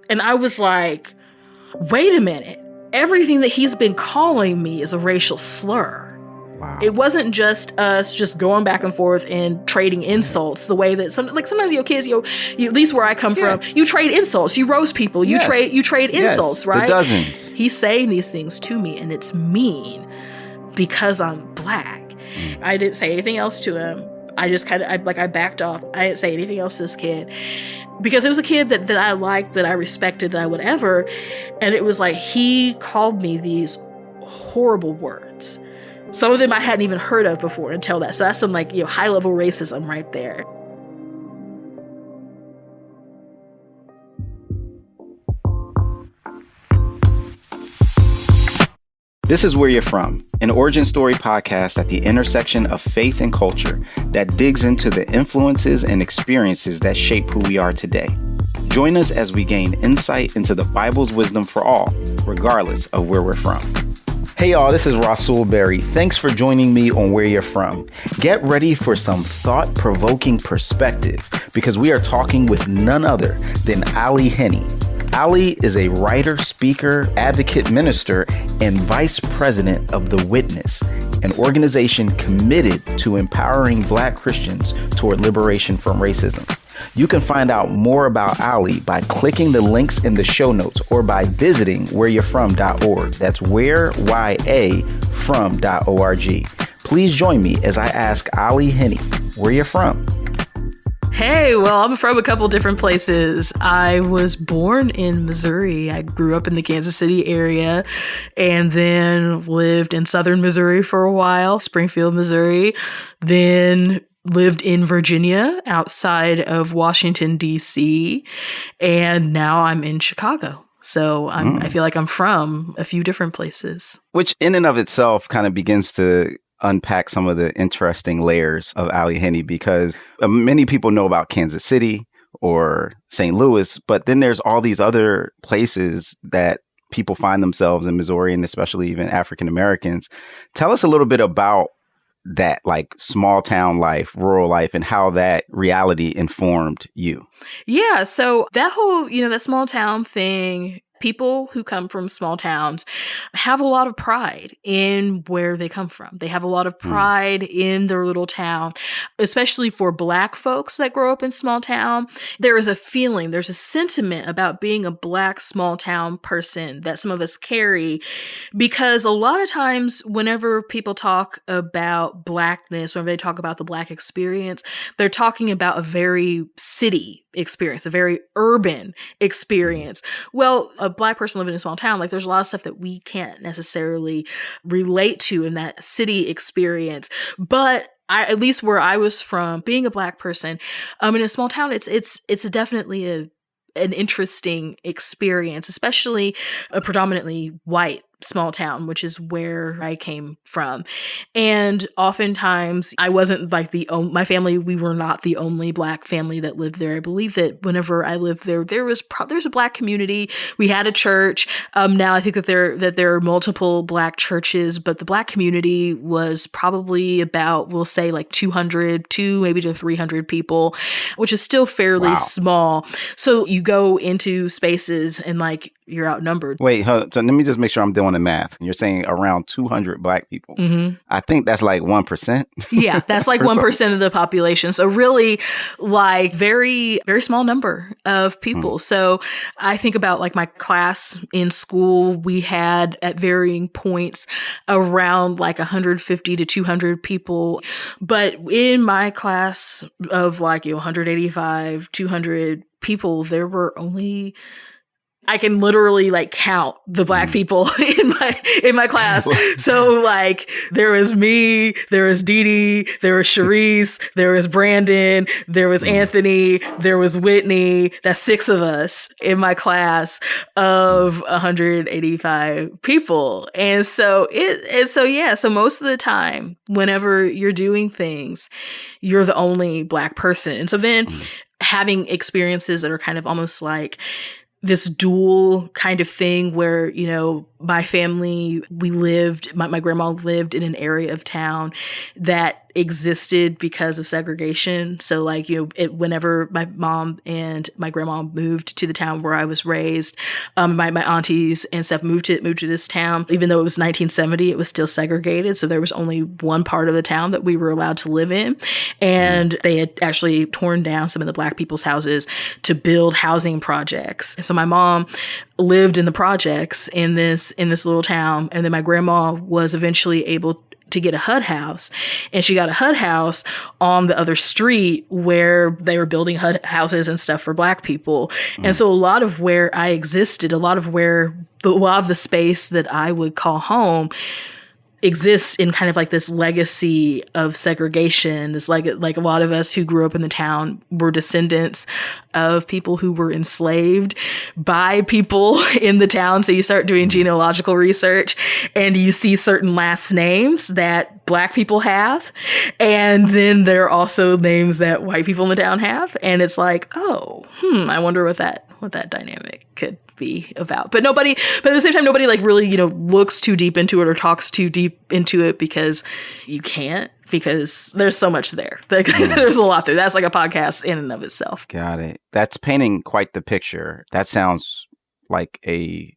And I was like, wait a minute. Everything that he's been calling me is a racial slur. Wow. It wasn't just us just going back and forth and trading insults the way that sometimes kids, at least where I come from, you trade insults, you roast people, you trade insults, right? The dozens. He's saying these things to me and it's mean because I'm Black. I didn't say anything else to him. I just I backed off. I didn't say anything else to this kid because it was a kid that I liked, that I respected, that I would ever. And it was like, he called me these horrible words. Some of them I hadn't even heard of before until that. So that's some high level racism right there. This is Where You're From, an origin story podcast at the intersection of faith and culture that digs into the influences and experiences that shape who we are today. Join us as we gain insight into the Bible's wisdom for all, regardless of where we're from. Hey y'all, this is Rasul Berry. Thanks for joining me on Where You're From. Get ready for some thought-provoking perspective because we are talking with none other than Ally Henny. Ally is a writer, speaker, advocate, minister, and vice president of The Witness, an organization committed to empowering Black Christians toward liberation from racism. You can find out more about Ally by clicking the links in the show notes or by visiting whereyou'refrom.org. That's whereyafrom.org. Please join me as I ask Ally Henny where you're from. Hey, well, I'm from a couple different places. I was born in Missouri. I grew up in the Kansas City area and then lived in southern Missouri for a while, Springfield, Missouri, then lived in Virginia outside of Washington, D.C., and now I'm in Chicago. So I feel like I'm from a few different places. Which in and of itself kind of begins to unpack some of the interesting layers of Ally Henny, because many people know about Kansas City or St. Louis, but then there's all these other places that people find themselves in Missouri, and especially even African Americans. Tell us a little bit about that, like small town life, rural life, and how that reality informed you. Yeah. So that whole, that small town thing, people who come from small towns have a lot of pride in where they come from. They have a lot of pride in their little town, especially for Black folks that grow up in small town. There is a feeling, there's a sentiment about being a Black small town person that some of us carry, because a lot of times whenever people talk about Blackness or they talk about the Black experience, they're talking about a very city experience, a very urban experience. Well, a Black person living in a small town, there's a lot of stuff that we can't necessarily relate to in that city experience. But at least where I was from, being a Black person in a small town, it's definitely an interesting experience, especially a predominantly white small town, which is where I came from. And oftentimes I wasn't my family, we were not the only Black family that lived there. I believe that whenever I lived there, there's a Black community. We had a church. Now I think that there are multiple Black churches, but the Black community was probably about, we'll say 200 to maybe to 300 people, which is still fairly small. So you go into spaces and you're outnumbered. Wait, so let me just make sure I'm doing the math. You're saying around 200 Black people. Mm-hmm. I think that's 1%. Yeah, that's 1% of the population. So really very, very small number of people. So I think about my class in school, we had at varying points around 150 to 200 people. But in my class of 185, 200 people, there were only, I can literally count the Black people in my class. So there was me, there was Dee Dee, there was Sharice, there was Brandon, there was Anthony, there was Whitney. That's 6 of us in my class of 185 people. And so so most of the time, whenever you're doing things, you're the only Black person. And so then having experiences that are kind of almost this dual kind of thing where, my family, my grandma lived in an area of town that existed because of segregation. So like, whenever my mom and my grandma moved to the town where I was raised, my aunties and stuff moved to this town, even though it was 1970, it was still segregated. So there was only one part of the town that we were allowed to live in. And they had actually torn down some of the Black people's houses to build housing projects. So my mom lived in the projects in this little town. And then my grandma was eventually able to get a HUD house. And she got a HUD house on the other street where they were building HUD houses and stuff for Black people. And so a lot of where I existed, a lot of the space that I would call home exists in kind of like this legacy of segregation. It's like a lot of us who grew up in the town were descendants of people who were enslaved by people in the town. So you start doing genealogical research and you see certain last names that Black people have. And then there are also names that white people in the town have. And it's like, I wonder what that dynamic could be about. But at the same time, nobody like really, looks too deep into it or talks too deep into it because you can't, because there's so much there. There's a lot there. That's like a podcast in and of itself. Got it. That's painting quite the picture. That sounds like a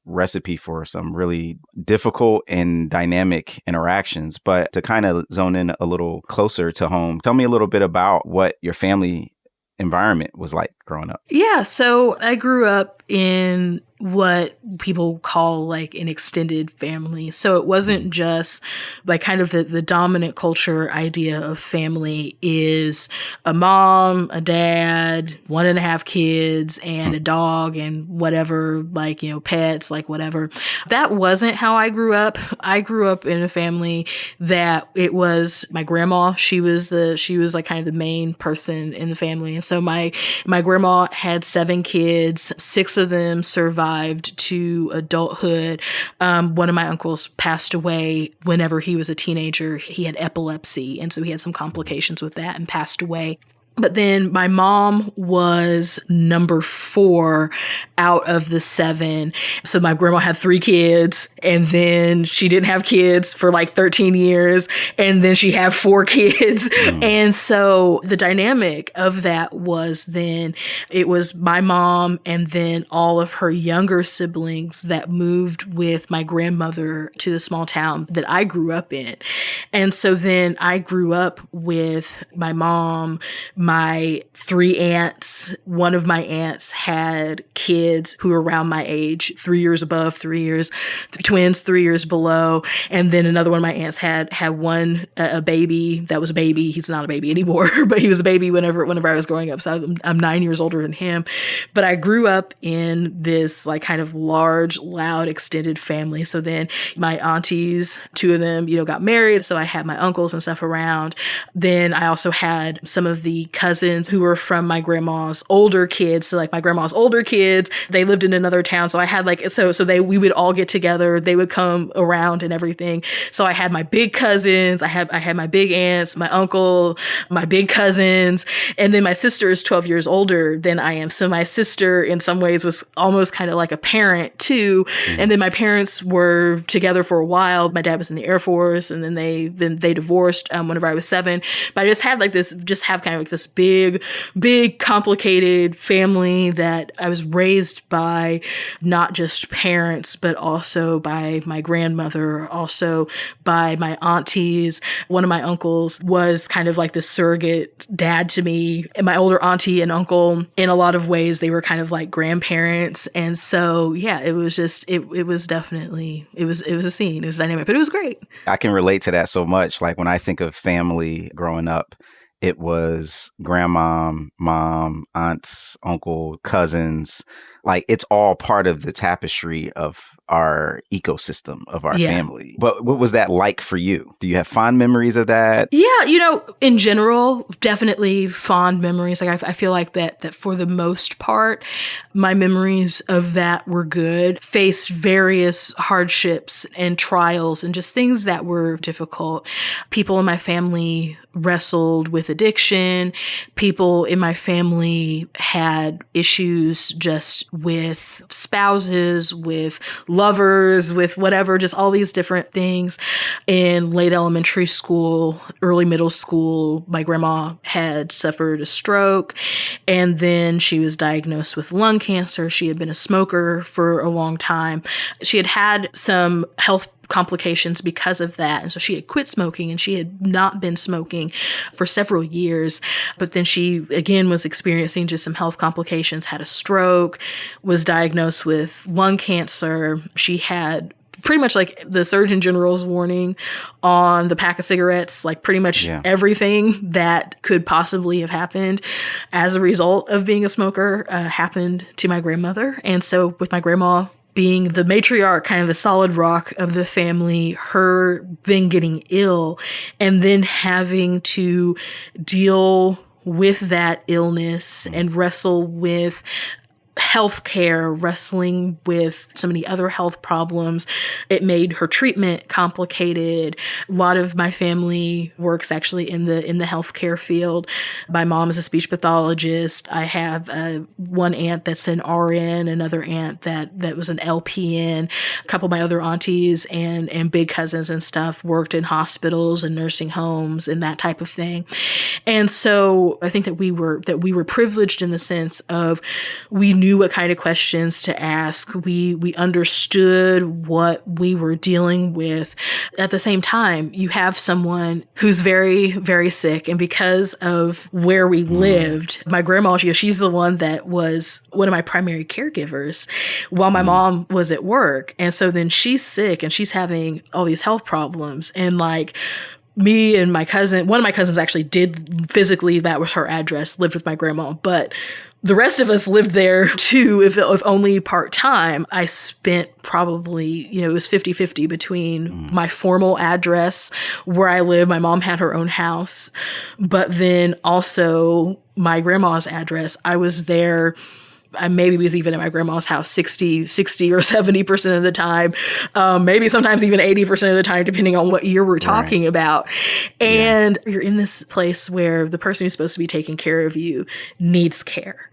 recipe for some really difficult and dynamic interactions. But to kind of zone in a little closer to home, tell me a little bit about what your family environment was like growing up. Yeah, so I grew up in what people call like an extended family. So it wasn't just like kind of the dominant culture idea of family is a mom, a dad, 1.5 kids, and a dog and whatever, like, pets, like whatever. That wasn't how I grew up. I grew up in a family that it was my grandma. She was like kind of the main person in the family. And so my grandma had 7 kids. 6 of them survived to adulthood. One of my uncles passed away whenever he was a teenager. He had epilepsy, and so he had some complications with that and passed away. But then my mom was number 4 out of the 7. So my grandma had 3 kids, and then she didn't have kids for like 13 years. And then she had 4 kids. And so the dynamic of that was then it was my mom and then all of her younger siblings that moved with my grandmother to the small town that I grew up in. And so then I grew up with my mom, my 3 aunts. One of my aunts had kids who were around my age, 3 years above, 3 years, twins 3 years below. And then another one of my aunts had a baby that was a baby. He's not a baby anymore, but he was a baby whenever I was growing up. So I'm 9 years older than him. But I grew up in this like kind of large, loud, extended family. So then my aunties, 2 of them, got married. So I had my uncles and stuff around. Then I also had some of the cousins who were from my grandma's older kids. So like my grandma's older kids, they lived in another town. So I had like, we would all get together. They would come around and everything. So I had my big cousins. I had my big aunts, my uncle, my big cousins. And then my sister is 12 years older than I am. So my sister in some ways was almost kind of like a parent too. And then my parents were together for a while. My dad was in the Air Force, and then they divorced whenever I was 7. But I just had kind of like this big, complicated family that I was raised by not just parents, but also by my grandmother, also by my aunties. One of my uncles was kind of like the surrogate dad to me. And my older auntie and uncle, in a lot of ways, they were kind of like grandparents. And so, yeah, it was definitely a scene. It was dynamic, but it was great. I can relate to that so much. Like when I think of family growing up, it was grandma, mom, aunts, uncle, cousins. Like it's all part of the tapestry of our ecosystem of our family. But what was that like for you? Do you have fond memories of that? Yeah, in general, definitely fond memories. Like I feel like that for the most part, my memories of that were good. Faced various hardships and trials and just things that were difficult. People in my family wrestled with addiction. People in my family had issues just with spouses, with lovers, with whatever, just all these different things. In late elementary school, early middle school, my grandma had suffered a stroke, and then she was diagnosed with lung cancer. She had been a smoker for a long time. She had had some health complications because of that. And so she had quit smoking, and she had not been smoking for several years. But then she, again, was experiencing just some health complications, had a stroke, was diagnosed with lung cancer. She had pretty much like the Surgeon General's warning on the pack of cigarettes, like pretty much everything that could possibly have happened as a result of being a smoker happened to my grandmother. And so with my grandma being the matriarch, kind of the solid rock of the family, her then getting ill and then having to deal with that illness and wrestle with healthcare, wrestling with so many other health problems. It made her treatment complicated. A lot of my family works actually in the healthcare field. My mom is a speech pathologist. I have one aunt that's an RN, another aunt that was an LPN. A couple of my other aunties and big cousins and stuff worked in hospitals and nursing homes and that type of thing. And so I think that we were privileged in the sense of we knew what kind of questions to ask. We understood what we were dealing with. At the same time, you have someone who's very, very sick. And because of where we lived, my grandma, she's the one that was one of my primary caregivers while my mom was at work. And so then she's sick and she's having all these health problems. And like, me and my cousin, one of my cousins actually did physically, that was her address, lived with my grandma. But the rest of us lived there too, if only part-time. I spent probably, it was 50-50 between my formal address where I live. My mom had her own house, but then also my grandma's address. I was there. I maybe was even at my grandma's house 60 or 70% of the time, maybe sometimes even 80% of the time, depending on what year we're talking about. And you're in this place where the person who's supposed to be taking care of you needs care.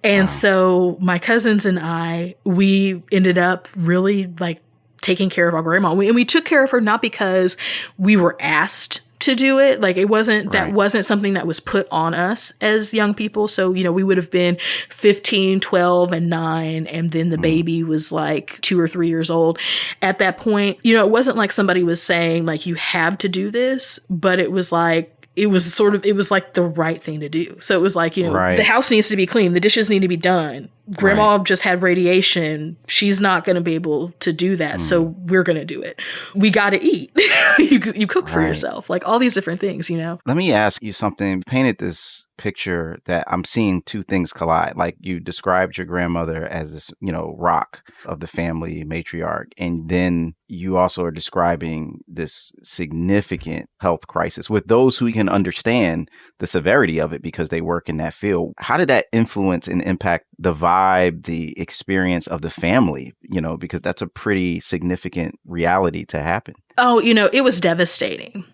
And so my cousins and I, we ended up really like taking care of our grandma. And we took care of her not because we were asked to do it. Like that wasn't something that was put on us as young people. So, we would have been 15, 12, and 9. And then the baby was like 2 or 3 years old. At that point, it wasn't like somebody was saying like, you have to do this, but it was like, it was like the right thing to do. So it was like, the house needs to be clean. The dishes need to be done. Grandma just had radiation. She's not going to be able to do that. So we're going to do it. We got to eat. You cook for yourself. Like all these different things, Let me ask you something. You painted this picture that I'm seeing two things collide. Like you described your grandmother as this, rock of the family, matriarch. And then you also are describing this significant health crisis with those who can understand the severity of it because they work in that field. How did that influence and impact the vibe, the experience of the family, because that's a pretty significant reality to happen? Oh, it was devastating.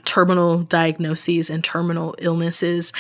Terminal diagnoses and terminal illnesses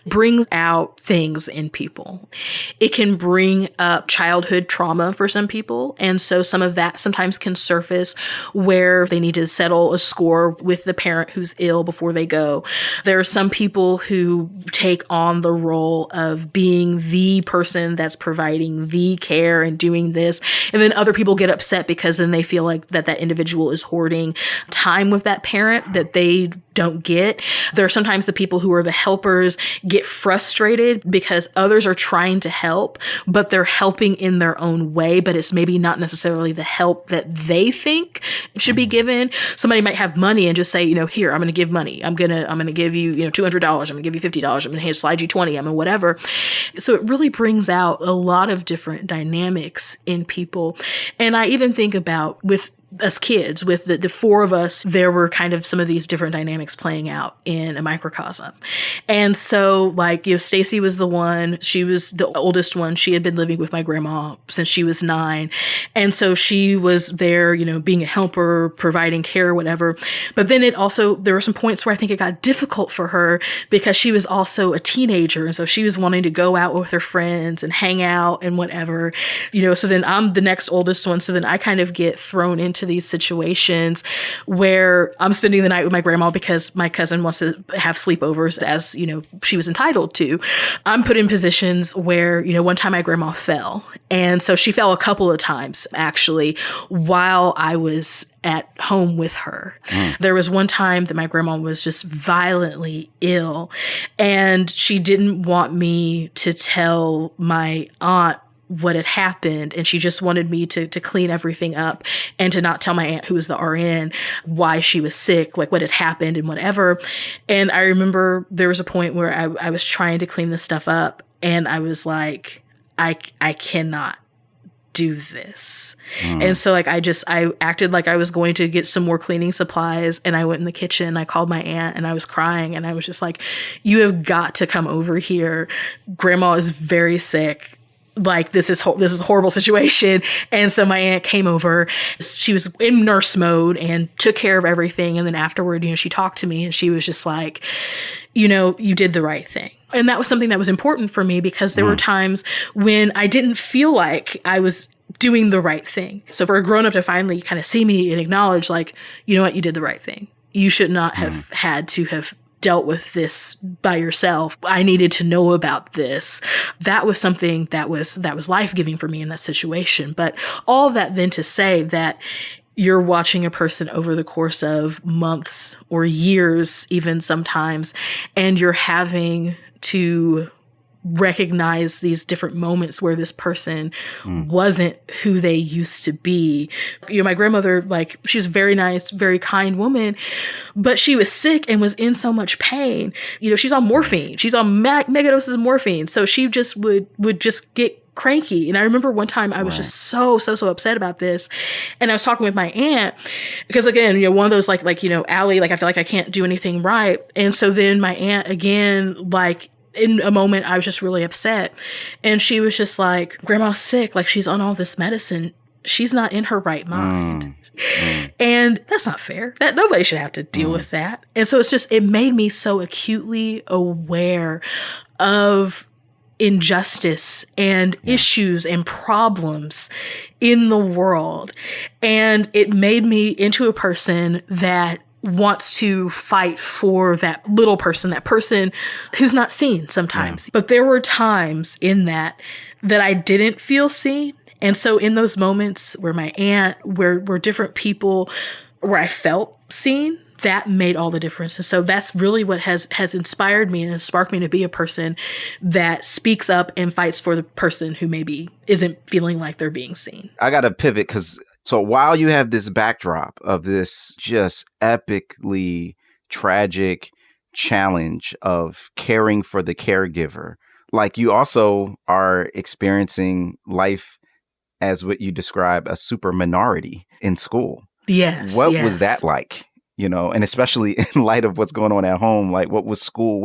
brings out things in people. It can bring up childhood trauma for some people. And so some of that sometimes can surface where they need to settle a score with the parent who's ill before they go. There are some people who take on the role of being the person that's providing the care and doing this. And then other people get upset because then they feel like that individual is hoarding time with that parent that they don't get. There are sometimes the people who are the helpers get frustrated because others are trying to help, but they're helping in their own way, but it's maybe not necessarily the help that they think should be given. Somebody might have money and just say, here, I'm going to give money. I'm going to give you, $200. I'm going to give you $50. I'm going to slide you 20. I mean, whatever. So it really brings out a lot of different dynamics in people. And I even think about with us kids, with the four of us, there were kind of some of these different dynamics playing out in a microcosm. And so, like, Stacy was the one, she was the oldest one. She had been living with my grandma since she was 9. And so she was there, being a helper, providing care, whatever. But then there were some points where I think it got difficult for her because she was also a teenager. And so she was wanting to go out with her friends and hang out and whatever, so then I'm the next oldest one. So then I kind of get thrown into these situations where I'm spending the night with my grandma because my cousin wants to have sleepovers, as she was entitled to. I'm put in positions where one time my grandma fell, and so she fell a couple of times actually while I was at home with her. There was one time that my grandma was just violently ill, and she didn't want me to tell my aunt what had happened. And she just wanted me to clean everything up and to not tell my aunt, who was the RN, why she was sick, like what had happened and whatever. And I remember there was a point where I was trying to clean this stuff up, and I was like, I cannot do this. And so like I acted like I was going to get some more cleaning supplies, and I went in the kitchen, I called my aunt, and I was crying, and I was just like, you have got to come over here. Grandma is very sick. Like, this is a horrible situation. And so my aunt came over. She was in nurse mode and took care of everything. And then afterward, she talked to me, and she was just like, you did the right thing. And that was something that was important for me, because there were times when I didn't feel like I was doing the right thing. So for a grown-up to finally kind of see me and acknowledge, like, you know what, you did the right thing. You should not have had to have dealt with this by yourself. I needed to know about this. That was something that was life-giving for me in that situation. But all that then to say that you're watching a person over the course of months or years, even sometimes, and you're having to recognize these different moments where this person wasn't who they used to be. My grandmother, like, she was a very nice, very kind woman, but she was sick and was in so much pain. She's on morphine. She's on mega doses of morphine. So she just would just get cranky. And I remember one time I was just so upset about this. And I was talking with my aunt, because again, one of those like, Ally, like, I feel like I can't do anything right. And so then my aunt, again, like, in a moment, I was just really upset. And she was just like, Grandma's sick. Like, she's on all this medicine. She's not in her right mind. And that's not fair. That nobody should have to deal with that. And so it made me so acutely aware of injustice and issues and problems in the world. And it made me into a person that wants to fight for that little person, that person who's not seen sometimes. But there were times in that I didn't feel seen. And so in those moments where my aunt, where different people, where I felt seen, that made all the difference. And so that's really what has inspired me and sparked me to be a person that speaks up and fights for the person who maybe isn't feeling like they're being seen. I got to pivot, because so while you have this backdrop of this just epically tragic challenge of caring for the caregiver, like, you also are experiencing life as what you describe a super minority in school. Yes. What was that like? And especially in light of what's going on at home, like, what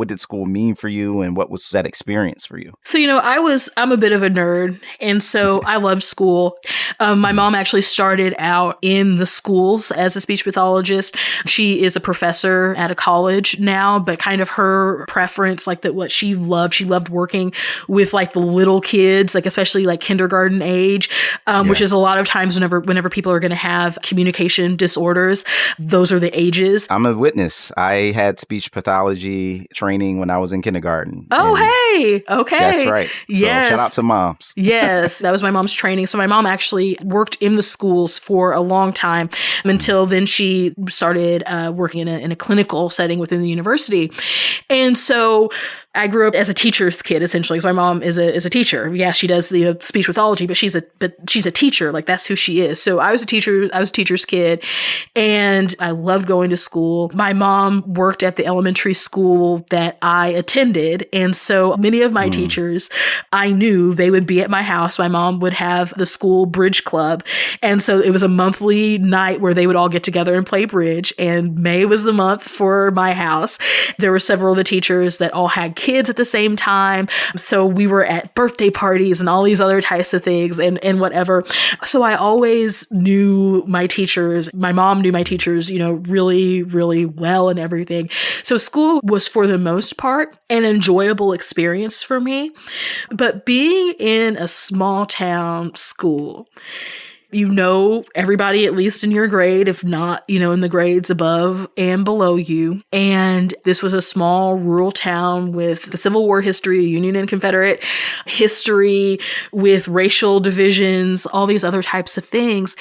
did school mean for you, and what was that experience for you? So, I'm a bit of a nerd, and so I loved school. My mom actually started out in the schools as a speech pathologist. She is a professor at a college now, but kind of her preference, like, that what she loved working with, like, the little kids, like, especially like kindergarten age, which is a lot of times whenever people are going to have communication disorders, those are the ages. I'm a witness. I had speech pathology training when I was in kindergarten. Oh, hey. Okay. That's right. Yes. So shout out to moms. Yes. That was my mom's training. So my mom actually worked in the schools for a long time until then she started working in a clinical setting within the university. And so I grew up as a teacher's kid, essentially, because my mom is a teacher. Yeah, she does the speech pathology, but she's a teacher. Like, that's who she is. So I was a teacher's kid, and I loved going to school. My mom worked at the elementary school that I attended, and so many of my teachers, I knew they would be at my house. My mom would have the school bridge club, and so it was a monthly night where they would all get together and play bridge, and May was the month for my house. There were several of the teachers that all had kids at the same time. So we were at birthday parties and all these other types of things and whatever. So I always knew my teachers. My mom knew my teachers, really, really well and everything. So school was, for the most part, an enjoyable experience for me. But being in a small town school, everybody, at least in your grade, if not, in the grades above and below you. And this was a small rural town with the Civil War history, Union and Confederate history, with racial divisions, all these other types of things.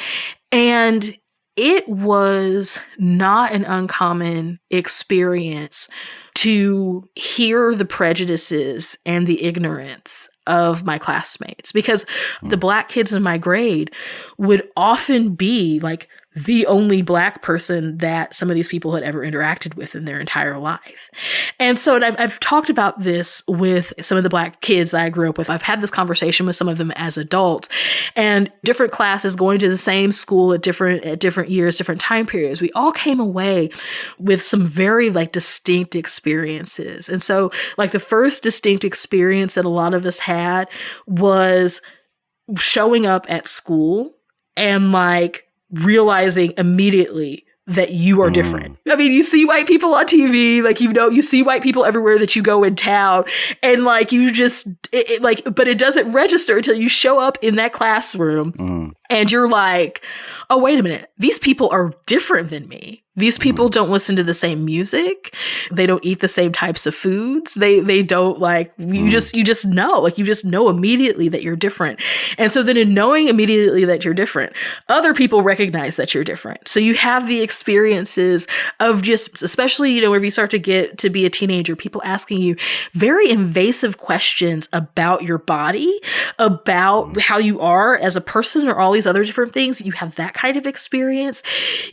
And it was not an uncommon experience to hear the prejudices and the ignorance of my classmates, because the Black kids in my grade would often be like the only Black person that some of these people had ever interacted with in their entire life. And so I've talked about this with some of the Black kids that I grew up with. I've had this conversation with some of them as adults, and different classes going to the same school at different years, different time periods. We all came away with some very distinct experiences. And so the first distinct experience that a lot of us had was showing up at school and realizing immediately that you are different. I mean, you see white people on TV, you see white people everywhere that you go in town, and you just, but it doesn't register until you show up in that classroom and you're like, oh, wait a minute, these people are different than me. These people don't listen to the same music. They don't eat the same types of foods. They don't you just know immediately that you're different. And so then in knowing immediately that you're different, other people recognize that you're different. So you have the experiences of just, especially, if you start to get to be a teenager, people asking you very invasive questions about your body, about how you are as a person, or all these other different things. You have that kind of experience.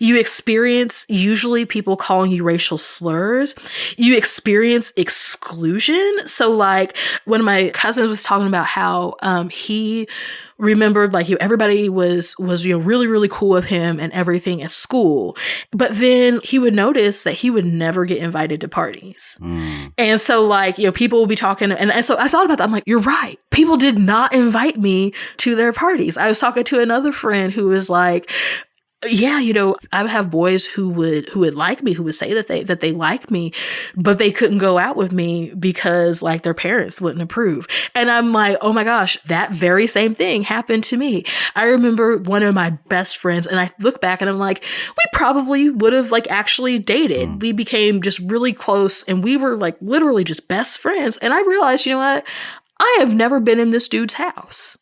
You experience usually people calling you racial slurs. You experience exclusion. So one of my cousins was talking about how he remembered everybody was really, really cool with him and everything at school. But then he would notice that he would never get invited to parties. And so people will be talking. And so I thought about that. I'm like, you're right. People did not invite me to their parties. I was talking to another friend who was like, yeah, I would have boys who would like me, who would say that they like me, but they couldn't go out with me because their parents wouldn't approve. And I'm like, oh my gosh, that very same thing happened to me. I remember one of my best friends, and I look back and I'm like, we probably would have actually dated. We became just really close, and we were literally just best friends. And I realized, you know what? I have never been in this dude's house.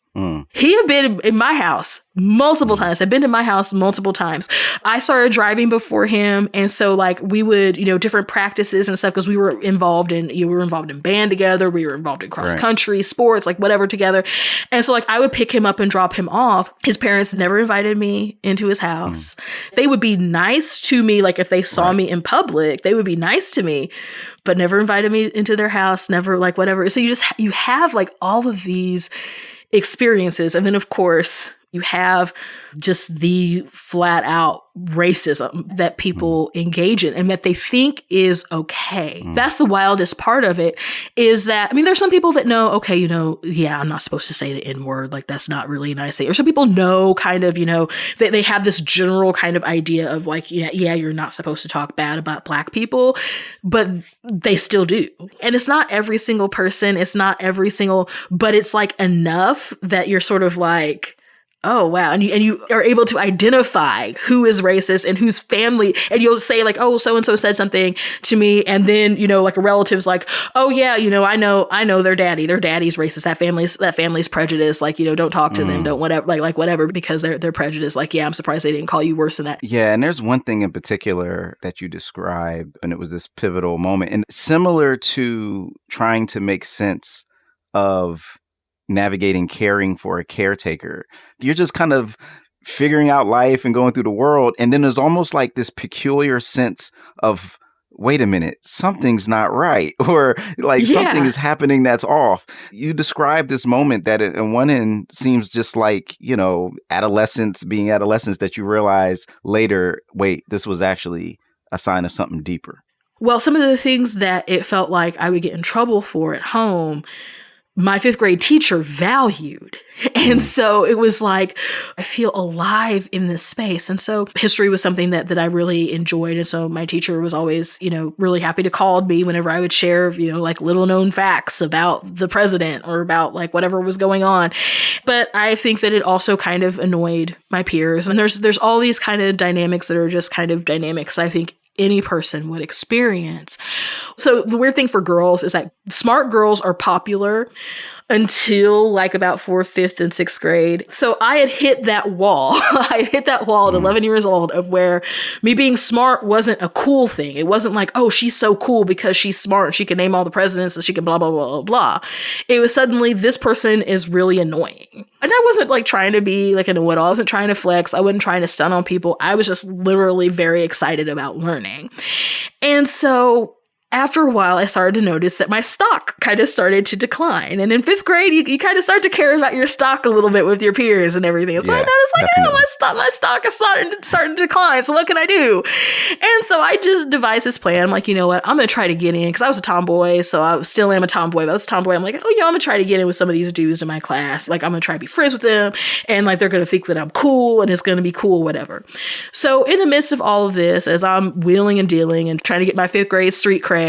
He had been in my house multiple times. I've been to my house multiple times. I started driving before him. And so we would, different practices and stuff, because we were involved in band together. We were involved in cross country sports, whatever together. And so I would pick him up and drop him off. His parents never invited me into his house. They would be nice to me. If they saw me in public, they would be nice to me, but never invited me into their house, never whatever. So you have all of these experiences. And then of course you have just the flat out racism that people engage in and that they think is okay. That's the wildest part of it, is that, there's some people that know, okay, yeah, I'm not supposed to say the N word. That's not really nice. Or some people know kind of, they have this general kind of idea of yeah, you're not supposed to talk bad about Black people, but they still do. And it's not every single person. It's not every single, but it's enough that you're sort of Oh, wow. And you are able to identify who is racist and whose family, and you'll say like, oh, so-and-so said something to me. And then, like a relative's like, oh yeah, I know their daddy's racist. That family's prejudiced. Like, don't talk to them. Don't whatever, like whatever, because they're prejudiced. Like, yeah, I'm surprised they didn't call you worse than that. Yeah. And there's one thing in particular that you described, and it was this pivotal moment, and similar to trying to make sense of navigating caring for a caretaker. You're just kind of figuring out life and going through the world. And then there's almost like this peculiar sense of, wait a minute, something's not right. Or like something is happening that's off. You described this moment that in one end seems just like, adolescence being adolescence, that you realize later, wait, this was actually a sign of something deeper. Well, some of the things that it felt like I would get in trouble for at home, my 5th grade teacher valued. And so it was like, I feel alive in this space. And so history was something that I really enjoyed. And so my teacher was always, really happy to call me whenever I would share, like little known facts about the president or about like whatever was going on. But I think that it also kind of annoyed my peers. And there's all these kind of dynamics that are just kind of dynamics, I think, any person would experience. So the weird thing for girls is that smart girls are popular until like about 4th, 5th, and 6th grade. So I had hit that wall. I had hit that wall at 11 years old of where me being smart wasn't a cool thing. It wasn't like, oh, she's so cool because she's smart and she can name all the presidents and she can blah, blah, blah, blah, blah. It was suddenly, this person is really annoying. And I wasn't like trying to be like a know-it-all. I wasn't trying to flex. I wasn't trying to stun on people. I was just literally very excited about learning. And so after a while, I started to notice that my stock kind of started to decline. And in 5th grade, you kind of start to care about your stock a little bit with your peers and everything. And so I noticed like, my stock is starting to decline. So what can I do? And so I just devised this plan. I'm like, you know what? I'm going to try to get in, because I was a tomboy. So I still am a tomboy. But I was a tomboy. I'm like, oh yeah, I'm going to try to get in with some of these dudes in my class. Like, I'm going to try to be friends with them. And like, they're going to think that I'm cool and it's going to be cool, whatever. So in the midst of all of this, as I'm wheeling and dealing and trying to get my 5th grade street cred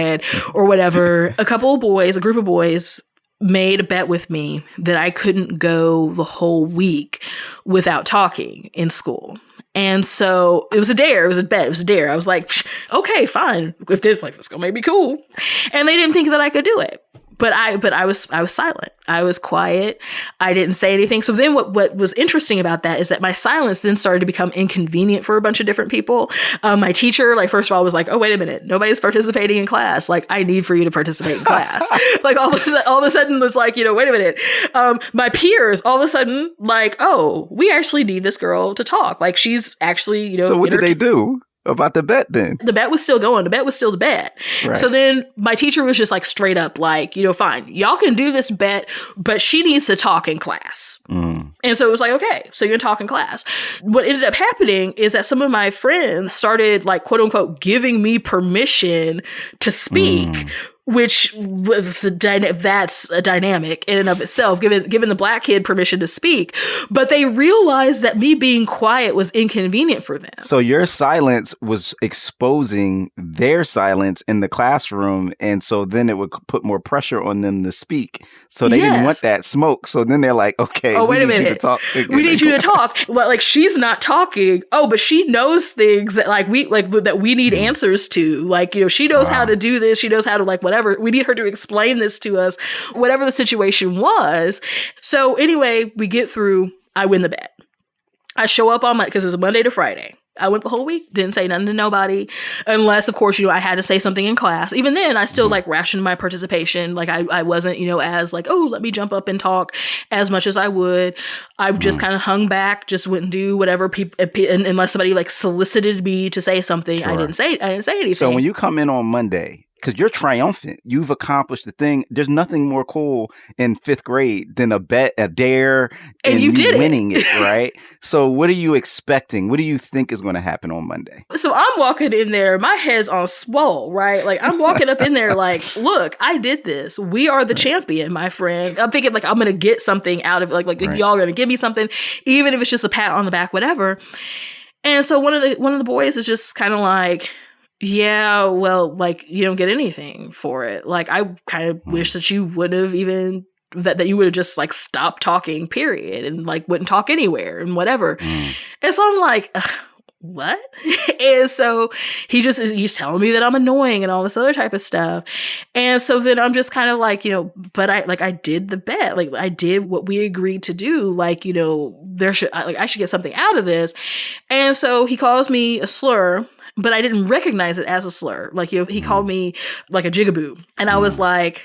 or whatever, a group of boys made a bet with me that I couldn't go the whole week without talking in school. And so it was a dare. It was a bet. It was a dare. I was like, okay, fine. If this gonna make me cool. And they didn't think that I could do it. But I was silent. I was quiet. I didn't say anything. So then what was interesting about that is that my silence then started to become inconvenient for a bunch of different people. My teacher, like, first of all, was like, oh, wait a minute. Nobody's participating in class. Like, I need for you to participate in class. Like, all of a sudden was like, wait a minute. My peers, all of a sudden, like, oh, we actually need this girl to talk. Like, she's actually, So what did they do about the bet then? The bet was still going. The bet was still the bet. Right. So then my teacher was just like straight up like, fine, y'all can do this bet, but she needs to talk in class. And so it was like, okay, so you're gonna talk in class. What ended up happening is that some of my friends started like, quote unquote, giving me permission to speak. Which that's a dynamic in and of itself, giving the black kid permission to speak. But they realized that me being quiet was inconvenient for them. So your silence was exposing their silence in the classroom. And so then it would put more pressure on them to speak. So they didn't want that smoke. So then they're like, okay, wait a minute. You to talk. We need you to talk. Like, she's not talking. Oh, but she knows things that that we need answers to. Like, she knows how to do this. She knows how to whatever. We need her to explain this to us, whatever the situation was. So anyway, we get through. I win the bet. I show up on because it was a Monday to Friday. I went the whole week, didn't say nothing to nobody, unless, of course, I had to say something in class. Even then, I still rationed my participation. Like, I wasn't, as like, oh, let me jump up and talk as much as I would. I just kind of hung back, just wouldn't do whatever unless somebody solicited me to say something. Sure. I didn't say anything. So when you come in on Monday, because you're triumphant, you've accomplished the thing. There's nothing more cool in 5th grade than a bet, a dare, and you winning it, right? So what are you expecting? What do you think is going to happen on Monday? So I'm walking in there, my head's on swole, right? Like, I'm walking up in there like, look, I did this. We are the champion, my friend. I'm thinking I'm going to get something out of it. Like y'all are going to give me something, even if it's just a pat on the back, whatever. And so one of the boys is just kind of like, yeah, well, you don't get anything for it. Like, I kind of wish that you would have even that you would have just like stopped talking, period, and like wouldn't talk anywhere and whatever. And so I'm like, what? And so he's telling me that I'm annoying and all this other type of stuff. And so then I'm just kind of like, but I did the bet. Like I did what we agreed to do. Like, I should get something out of this. And so he calls me a slur, but I didn't recognize it as a slur. Like, he called me like a jigaboo. And I was like,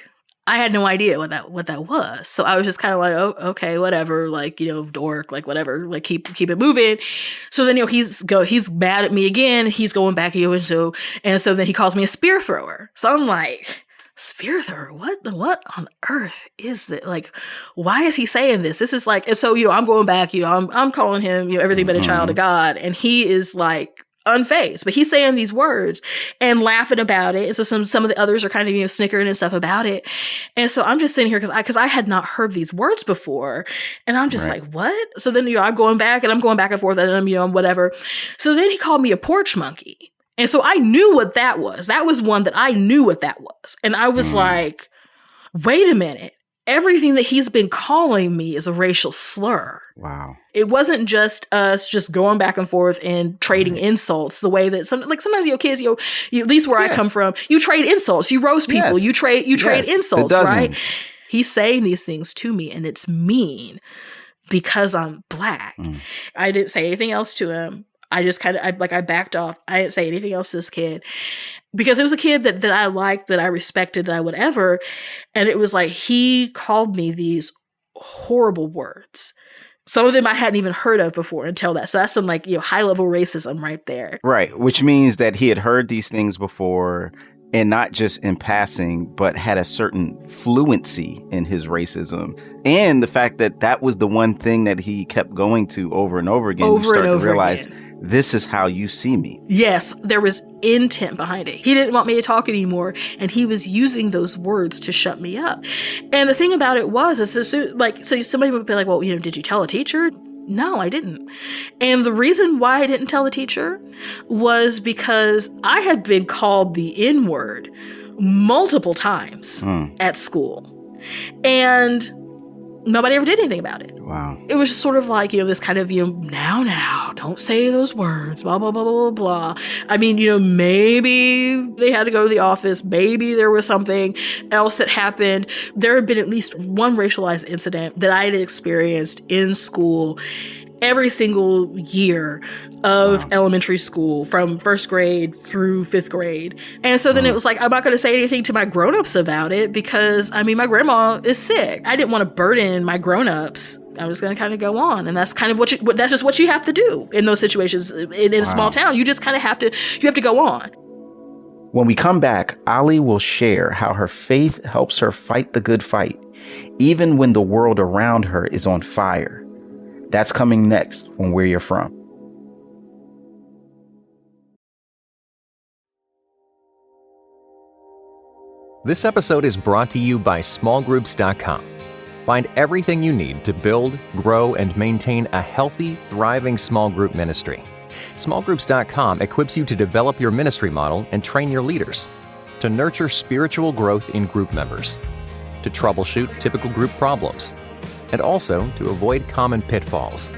I had no idea what that was. So I was just kind of like, oh, okay, whatever, like, dork, like whatever, like keep it moving. So then, he's mad at me again. He's going back, and so then he calls me a spear thrower. So I'm like, spear thrower? What on earth is that? Like, why is he saying this? This is like, and so, I'm going back, I'm calling him, everything but a child of God. And he is like, unfazed, but he's saying these words and laughing about it. And so some of the others are kind of, snickering and stuff about it. And so I'm just sitting here because I had not heard these words before. And I'm just like, what? So then, I'm going back and forth at him, whatever. So then he called me a porch monkey. And so I knew what that was. That was one that I knew what that was. And I was like, wait a minute. Everything that he's been calling me is a racial slur. Wow. It wasn't just us just going back and forth and trading insults the way that sometimes, kids, at least where I come from, you trade insults, you roast people, you trade insults, right? He's saying these things to me and it's mean because I'm Black. I didn't say anything else to him. I just I backed off. I didn't say anything else to this kid because it was a kid that I liked, that I respected, that I whatever. And it was like, he called me these horrible words. Some of them I hadn't even heard of before until that. So that's some high level racism right there. Right. Which means that he had heard these things before, and not just in passing, but had a certain fluency in his racism. And the fact that was the one thing that he kept going to over and over again. You start to realize, this is how you see me. Yes, there was intent behind it. He didn't want me to talk anymore, and he was using those words to shut me up. And the thing about it so somebody would be like, well, did you tell a teacher? No, I didn't. And the reason why I didn't tell the teacher was because I had been called the N-word multiple times at school. And nobody ever did anything about it. Wow. It was just sort of like, this kind of, now, don't say those words, blah, blah, blah, blah, blah. I mean, maybe they had to go to the office. Maybe there was something else that happened. There had been at least one racialized incident that I had experienced in school every single year of elementary school from first grade through fifth grade. And so then it was like, I'm not going to say anything to my grownups about it because, my grandma is sick. I didn't want to burden my grownups. I was going to kind of go on. And that's kind of that's just what you have to do in those situations. In a small town, you just kind of have to go on. When we come back, Ally will share how her faith helps her fight the good fight, even when the world around her is on fire. That's coming next on Where You're From. This episode is brought to you by smallgroups.com. Find everything you need to build, grow, and maintain a healthy, thriving small group ministry. Smallgroups.com equips you to develop your ministry model and train your leaders, to nurture spiritual growth in group members, to troubleshoot typical group problems, and also to avoid common pitfalls.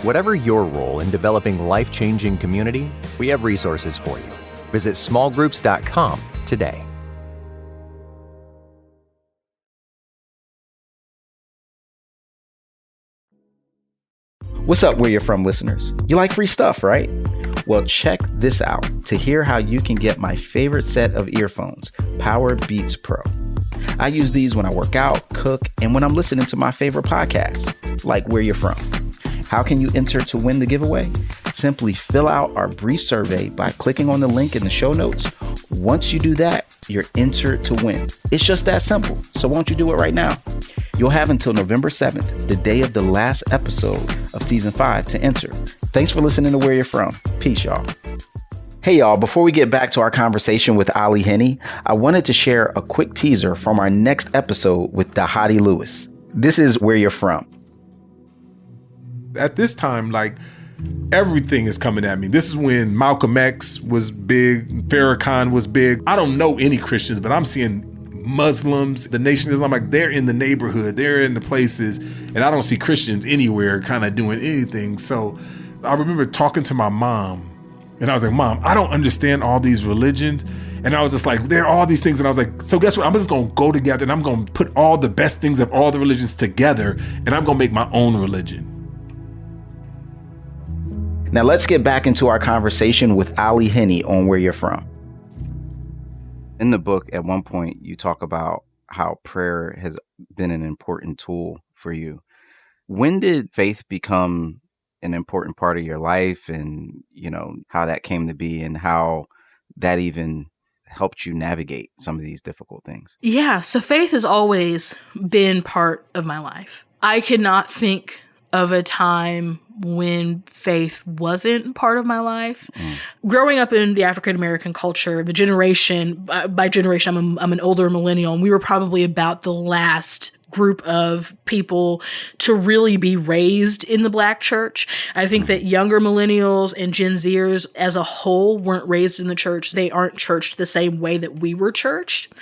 Whatever your role in developing life-changing community, we have resources for you. Visit smallgroups.com today. What's up, Where You're From listeners? You like free stuff, right? Well, check this out to hear how you can get my favorite set of earphones, Power Beats Pro. I use these when I work out, cook, and when I'm listening to my favorite podcasts, like Where You're From. How can you enter to win the giveaway? Simply fill out our brief survey by clicking on the link in the show notes. Once you do that, you're entered to win. It's just that simple. So won't you do it right now? You'll have until November 7th, the day of the last episode of season 5, to enter. Thanks for listening to Where You're From. Peace, y'all. Hey, y'all, before we get back to our conversation with Ally Henny, I wanted to share a quick teaser from our next episode with Dahadi Lewis. This is Where You're From. At this time, everything is coming at me. This is when Malcolm X was big, Farrakhan was big. I don't know any Christians, but I'm seeing Muslims, the Nation of Islam, like they're in the neighborhood, they're in the places, and I don't see Christians anywhere kind of doing anything. So I remember talking to my mom, and I was like, Mom, I don't understand all these religions. And I was just like, there are all these things. And I was like, so guess what? I'm just going to go together and I'm going to put all the best things of all the religions together, and I'm going to make my own religion. Now let's get back into our conversation with Ally Henny on Where You're From. In the book, at one point, you talk about how prayer has been an important tool for you. When did faith become an important part of your life, and, you know, how that came to be and how that even helped you navigate some of these difficult things? Yeah, so faith has always been part of my life. I cannot think of a time when faith wasn't part of my life. Growing up in the African-American culture, the generation, by generation, I'm an older millennial, and we were probably about the last group of people to really be raised in the Black church. I think that younger millennials and Gen Zers as a whole weren't raised in the church. They aren't churched the same way that we were churched.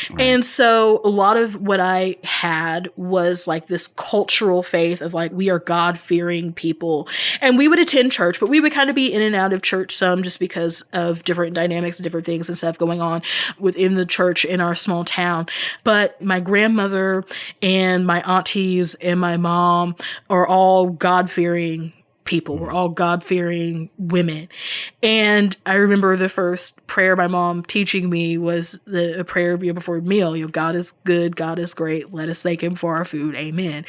Right. And so a lot of what I had was like this cultural faith of like, we are God-fearing people. And we would attend church, but we would kind of be in and out of church some just because of different dynamics and different things and stuff going on within the church in our small town. But my grandmother and my aunties and my mom are all God-fearing people. We're all God-fearing women. And I remember the first prayer my mom teaching me was a prayer before a meal. You know, God is good, God is great. Let us thank him for our food. Amen.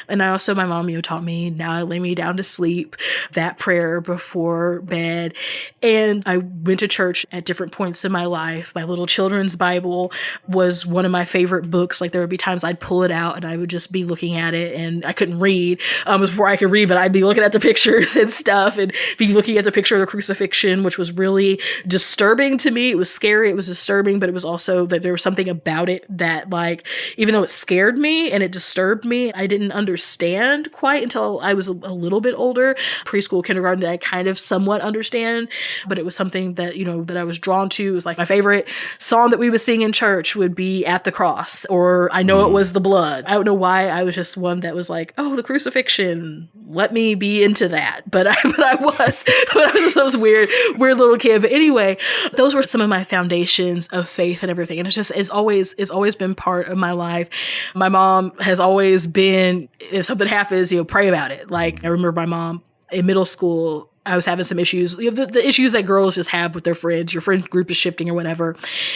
And my mom, taught me, now I lay me down to sleep, that prayer before bed. And I went to church at different points in my life. My little children's Bible was one of my favorite books. Like there would be times I'd pull it out and I would just be looking at it, and I couldn't read. It was before I could read, but I'd be looking at the pictures and stuff and be looking at the picture of the crucifixion, which was really disturbing to me. It was scary, it was disturbing, but it was also that there was something about it that, like, even though it scared me and it disturbed me, I didn't understand quite until I was a little bit older. Preschool, kindergarten, I kind of somewhat understand, but it was something that, that I was drawn to. It was like my favorite song that we would sing in church would be At the Cross, or I Know It Was the Blood. I don't know why, I was just one that was like, oh, the crucifixion, let me be into that. But I was this weird little kid. But anyway, those were some of my foundations of faith and everything. And it's always been part of my life. My mom has always been, if something happens, pray about it. Like I remember my mom in middle school, I was having some issues, the issues that girls just have with their friends. Your friend group is shifting or whatever.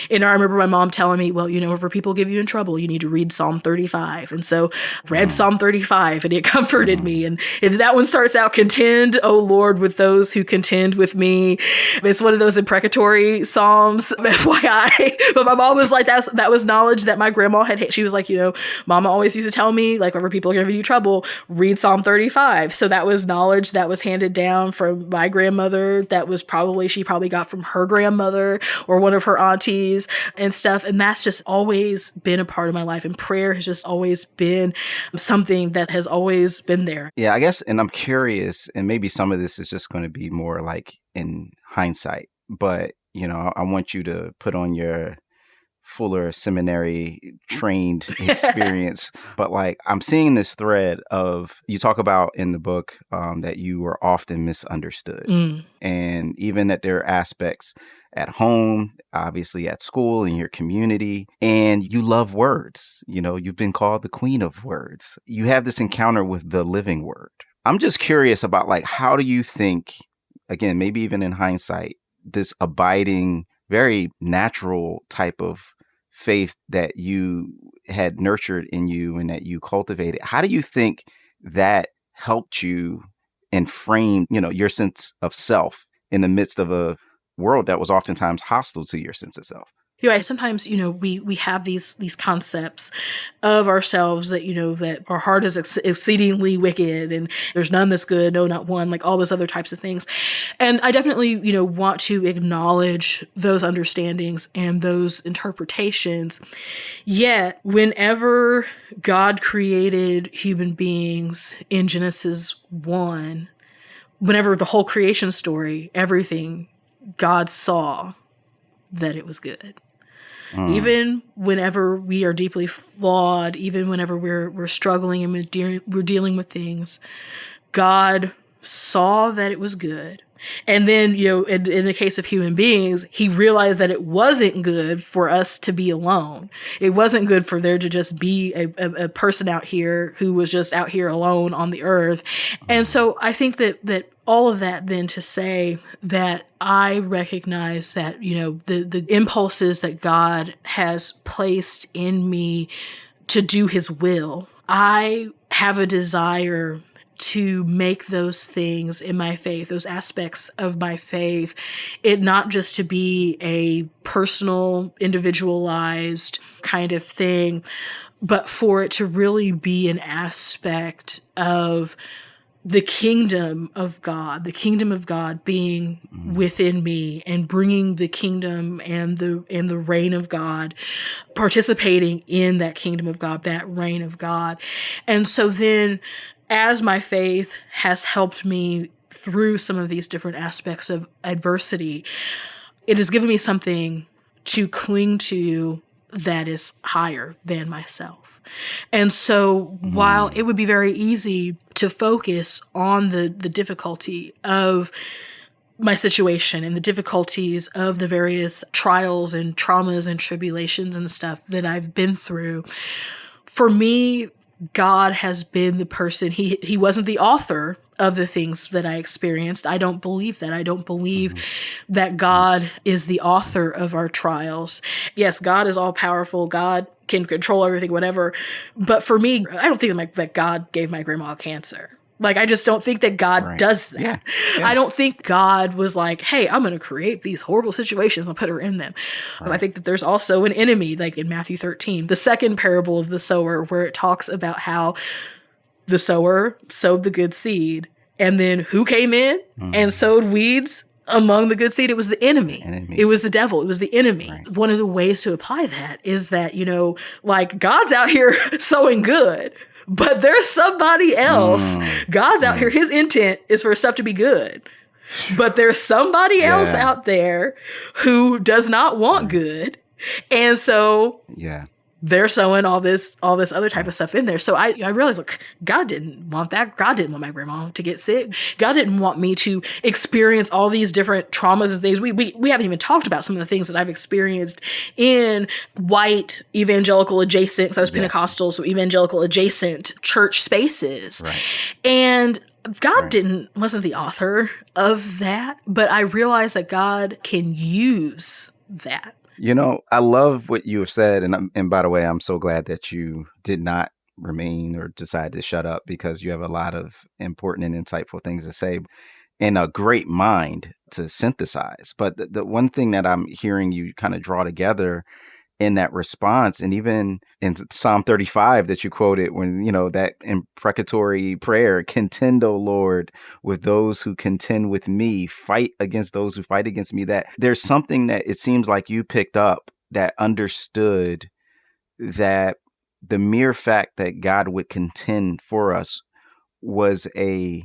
And I remember my mom telling me, well, if people give you in trouble, you need to read Psalm 35. And so I read Psalm 35 and it comforted me. And if that one starts out, contend, O Lord, with those who contend with me. It's one of those imprecatory Psalms, FYI. But my mom was like, that was knowledge that my grandma had. She was like, Mama always used to tell me, like, whenever people are giving you trouble, read Psalm 35. So that was knowledge that was handed down from my grandmother, she probably got from her grandmother or one of her aunties and stuff. And that's just always been a part of my life. And prayer has just always been something that has always been there. Yeah, I guess, and I'm curious, and maybe some of this is just going to be more like in hindsight, but, I want you to put on your Fuller seminary trained experience. But like, I'm seeing this thread of, you talk about in the book that you were often misunderstood. And even that there are aspects at home, obviously at school, in your community, and you love words. You've been called the queen of words. You have this encounter with the living word. I'm just curious about, like, how do you think, again, maybe even in hindsight, this abiding, very natural type of faith that you had nurtured in you and that you cultivated, how do you think that helped you and framed, your sense of self in the midst of a world that was oftentimes hostile to your sense of self? Sometimes, we have these concepts of ourselves that, that our heart is exceedingly wicked and there's none that's good, no, not one, like all those other types of things. And I definitely, want to acknowledge those understandings and those interpretations. Yet, whenever God created human beings in Genesis 1, whenever the whole creation story, everything, God saw that it was good. Even whenever we are deeply flawed, even whenever we're struggling and we're dealing with things, God saw that it was good. And then, in the case of human beings, he realized that it wasn't good for us to be alone. It wasn't good for there to just be a person out here who was just out here alone on the earth. And so I think that all of that then to say that I recognize that, the impulses that God has placed in me to do his will, I have a desire to make those things in my faith, those aspects of my faith, it not just to be a personal, individualized kind of thing, but for it to really be an aspect of the kingdom of God being within me and bringing the kingdom and the reign of God, participating in that kingdom of God, that reign of God. And so then, as my faith has helped me through some of these different aspects of adversity, it has given me something to cling to that is higher than myself. And so while it would be very easy to focus on the difficulty of my situation and the difficulties of the various trials and traumas and tribulations and stuff that I've been through, for me, God has been the person. He wasn't the author of the things that I experienced. I don't believe that. I don't believe that God is the author of our trials. Yes, God is all powerful. God can control everything, whatever. But for me, I don't think that God gave my grandma cancer. Like, I just don't think that God does that. Yeah. I don't think God was like, hey, I'm going to create these horrible situations and put her in them. I think that there's also an enemy, like in Matthew 13, the second parable of the sower, where it talks about how the sower sowed the good seed. And then who came in and sowed weeds among the good seed? It was the enemy. It was the devil. It was the enemy. Right. One of the ways to apply that is that, like, God's out here sowing good, but there's somebody else. God's out here. His intent is for stuff to be good. But there's somebody else out there who does not want good. And so they're sowing all this other type of stuff in there. So I realized, look, God didn't want that. God didn't want my grandma to get sick. God didn't want me to experience all these different traumas and things. We haven't even talked about some of the things that I've experienced in white evangelical adjacent, because I was Pentecostal, so evangelical adjacent church spaces. Right. And God wasn't the author of that, but I realized that God can use that. I love what you have said. And by the way, I'm so glad that you did not remain or decide to shut up, because you have a lot of important and insightful things to say and a great mind to synthesize. But the one thing that I'm hearing you kind of draw together in that response, and even in Psalm 35 that you quoted, when, that imprecatory prayer, contend, O Lord, with those who contend with me, fight against those who fight against me, that there's something that it seems like you picked up that understood that the mere fact that God would contend for us was a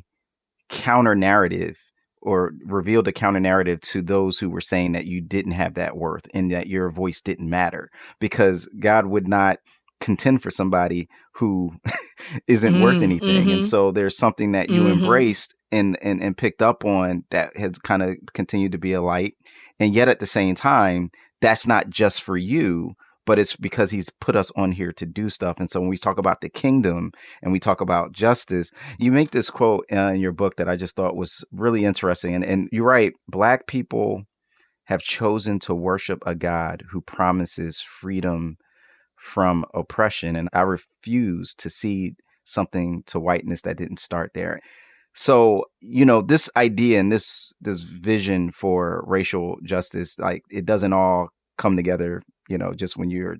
counter narrative, or revealed a counter narrative to those who were saying that you didn't have that worth and that your voice didn't matter, because God would not contend for somebody who isn't worth anything. And so there's something that you embraced and picked up on that has kind of continued to be a light. And yet at the same time, that's not just for you, but it's because he's put us on here to do stuff. And so when we talk about the kingdom and we talk about justice, you make this quote in your book that I just thought was really interesting. And you're right. Black people have chosen to worship a God who promises freedom from oppression. And I refuse to see something to whiteness that didn't start there. So, this idea and this vision for racial justice, like, it doesn't all come together, just when you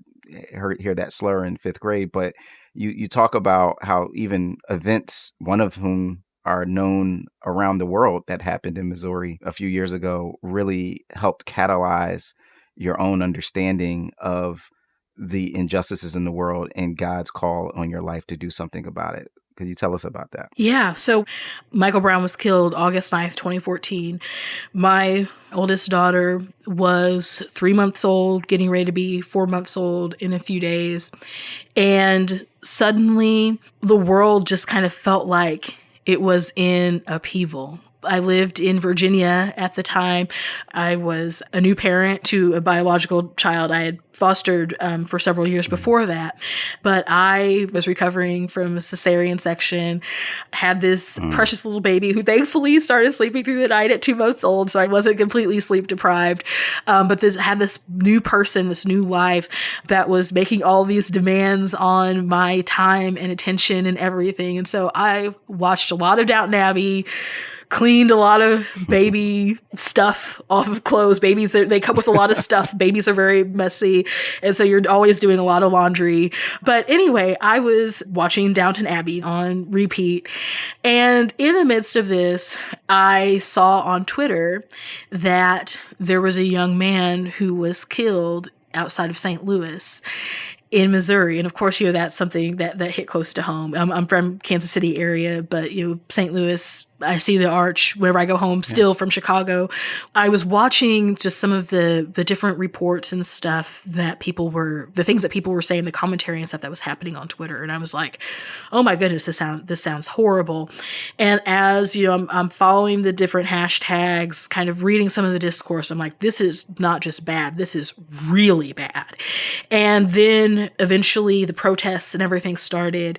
hear that slur in fifth grade. But you talk about how even events, one of whom are known around the world, that happened in Missouri a few years ago, really helped catalyze your own understanding of the injustices in the world and God's call on your life to do something about it. Could you tell us about that? Yeah. So Michael Brown was killed August 9th, 2014. My oldest daughter was 3 months old, getting ready to be 4 months old in a few days. And suddenly the world just kind of felt like it was in upheaval. I lived in Virginia at the time. I was a new parent to a biological child I had fostered for several years before that. But I was recovering from a cesarean section, had this precious little baby who thankfully started sleeping through the night at 2 months old, so I wasn't completely sleep deprived. But had this new person, this new life that was making all these demands on my time and attention and everything. And so I watched a lot of Downton Abbey, cleaned a lot of baby stuff off of clothes. Babies, they come with a lot of stuff. Babies are very messy. And so you're always doing a lot of laundry. But anyway, I was watching Downton Abbey on repeat. And in the midst of this, I saw on Twitter that there was a young man who was killed outside of St. Louis in Missouri. And of course, that's something that hit close to home. I'm from Kansas City area, but St. Louis, I see the arch whenever I go home still from Chicago. I was watching just some of the different reports and stuff the things that people were saying, the commentary and stuff that was happening on Twitter. And I was like, oh my goodness, this sounds horrible. And as I'm following the different hashtags, kind of reading some of the discourse, I'm like, this is not just bad, this is really bad. And then eventually the protests and everything started,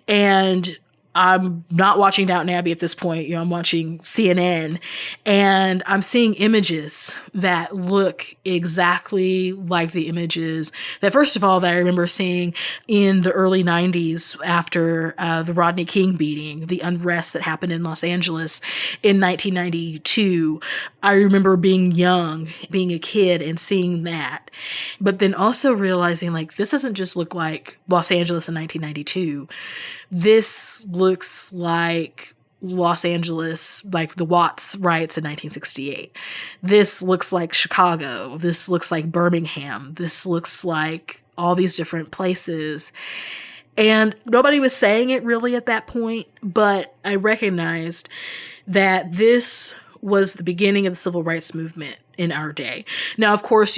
and I'm not watching Downton Abbey at this point. I'm watching CNN, and I'm seeing images that look exactly like the images that, first of all, that I remember seeing in the early 90s after the Rodney King beating, the unrest that happened in Los Angeles in 1992. I remember being young, being a kid, and seeing that. But then also realizing, like, this doesn't just look like Los Angeles in 1992. This looks like Los Angeles, like the Watts riots in 1968. This looks like Chicago. This looks like Birmingham. This looks like all these different places. And nobody was saying it really at that point, but I recognized that this was the beginning of the civil rights movement in our day. Now, of course,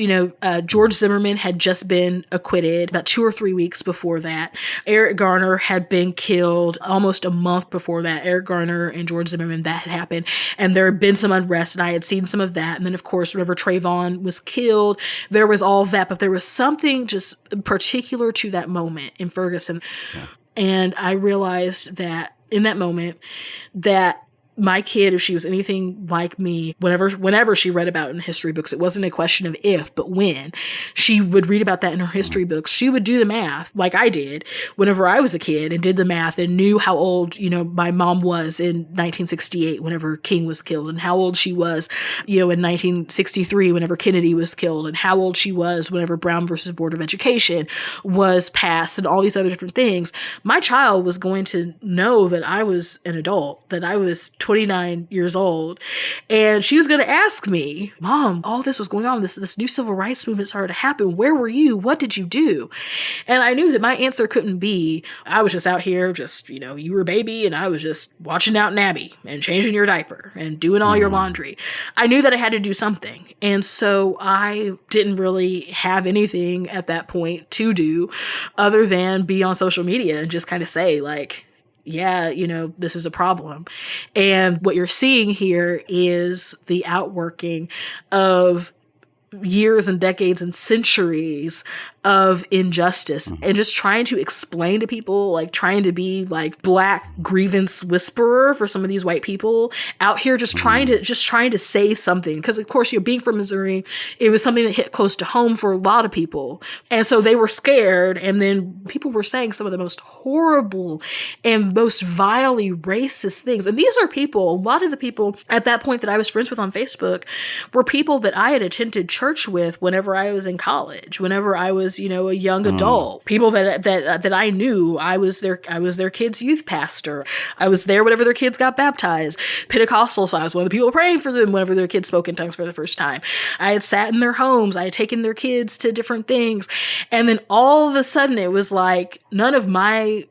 George Zimmerman had just been acquitted about 2 or 3 weeks before that. Eric Garner had been killed almost a month before that. Eric Garner and George Zimmerman, that had happened. And there had been some unrest, and I had seen some of that. And then, of course, whenever Trayvon was killed, there was all that. But there was something just particular to that moment in Ferguson. Yeah. And I realized that in that moment that my kid, if she was anything like me, whenever she read about it in history books, it wasn't a question of if, but when. She would read about that in her history books. She would do the math like I did whenever I was a kid, and did the math and knew how old, my mom was in 1968 whenever King was killed, and how old she was, in 1963 whenever Kennedy was killed, and how old she was whenever Brown versus Board of Education was passed, and all these other different things. My child was going to know that I was an adult, that I was 29 years old. And she was going to ask me, Mom, all this was going on. This new civil rights movement started to happen. Where were you? What did you do? And I knew that my answer couldn't be, I was just out here, you were a baby, and I was just watching Downton Abbey and changing your diaper and doing all your laundry. I knew that I had to do something. And so I didn't really have anything at that point to do other than be on social media and just kind of say, like, yeah, this is a problem. And what you're seeing here is the outworking of years and decades and centuries of injustice, and just trying to explain to people, like trying to be like black grievance whisperer for some of these white people out here, just trying to say something. Because of course, being from Missouri, it was something that hit close to home for a lot of people. And so they were scared. And then people were saying some of the most horrible and most vilely racist things. And these are people, a lot of the people at that point that I was friends with on Facebook were people that I had attended church with whenever I was in college, whenever I was, a young adult, people that I knew. I was their kids' youth pastor. I was there whenever their kids got baptized. Pentecostal, so I was one of the people praying for them whenever their kids spoke in tongues for the first time. I had sat in their homes. I had taken their kids to different things. And then all of a sudden it was like none of my